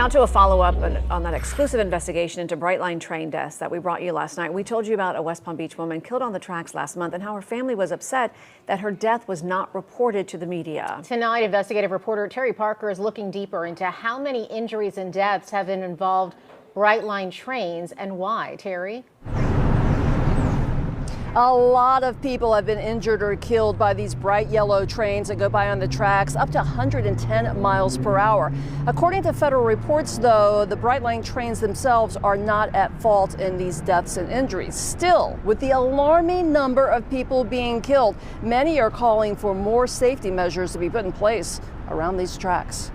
Now to a follow-up on that exclusive investigation into Brightline train deaths that we brought you last night. We told you about a West Palm Beach woman killed on the tracks last month and how her family was upset that her death was not reported to the media. Tonight, investigative reporter Terry Parker is looking deeper into how many injuries and deaths have been involved Brightline trains and why. Terry? A lot of people have been injured or killed by these bright yellow trains that go by on the tracks up to 110 miles per hour. According to federal reports, though, the Brightline trains themselves are not at fault in these deaths and injuries. Still, with the alarming number of people being killed, many are calling for more safety measures to be put in place around these tracks.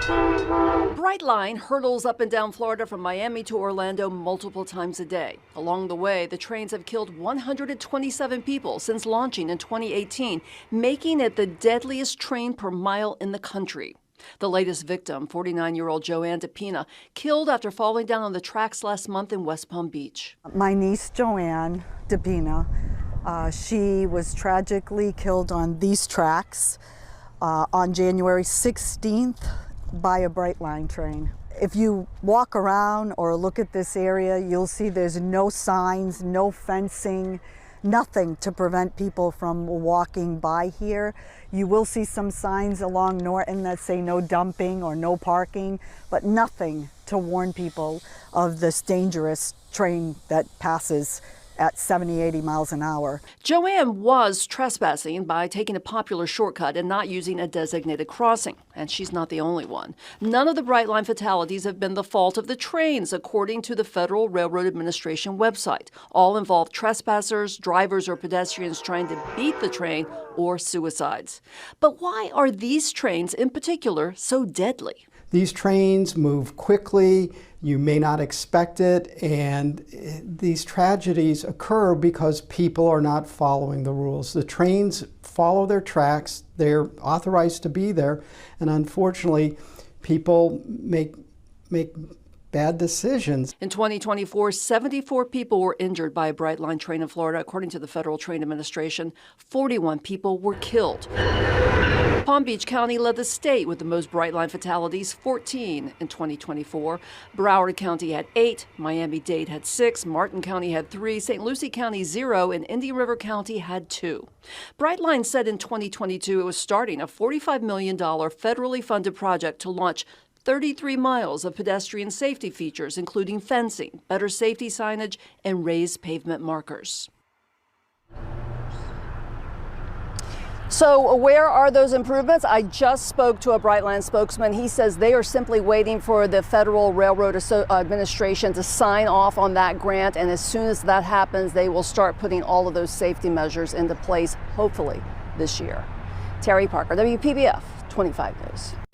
Brightline hurdles up and down Florida from Miami to Orlando multiple times a day. Along the way, the trains have killed 127 people since launching in 2018, making it the deadliest train per mile in the country. The latest victim, 49-year-old Joanne DePina, killed after falling down on the tracks last month in West Palm Beach. My niece, Joanne DePina, she was tragically killed on these tracks on January 16th. By a Brightline train. If you walk around or look at this area, you'll see there's no signs, no fencing, nothing to prevent people from walking by here. You will see some signs along Norton that say no dumping or no parking, but nothing to warn people of this dangerous train that passes at 70, 80 miles an hour. Joanne was trespassing by taking a popular shortcut and not using a designated crossing. And she's not the only one. None of the Brightline fatalities have been the fault of the trains, according to the Federal Railroad Administration website. All involve trespassers, drivers, or pedestrians trying to beat the train, or suicides. But why are these trains in particular so deadly? These trains move quickly, you may not expect it, and these tragedies occur because people are not following the rules. The trains follow their tracks, they're authorized to be there, and unfortunately, people make bad decisions. In 2024, 74 people were injured by a Brightline train in Florida, according to the Federal Train Administration. 41 people were killed. Palm Beach County led the state with the most Brightline fatalities, 14 in 2024. Broward County had 8, Miami-Dade had 6, Martin County had 3, St. Lucie County 0, and Indian River County had 2. Brightline said in 2022 it was starting a $45 million federally funded project to launch 33 miles of pedestrian safety features, including fencing, better safety signage, and raised pavement markers. So where are those improvements? I just spoke to a Brightline spokesman. He says they are simply waiting for the Federal Railroad Administration to sign off on that grant, and as soon as that happens, they will start putting all of those safety measures into place, hopefully this year. Terry Parker, WPBF 25 News.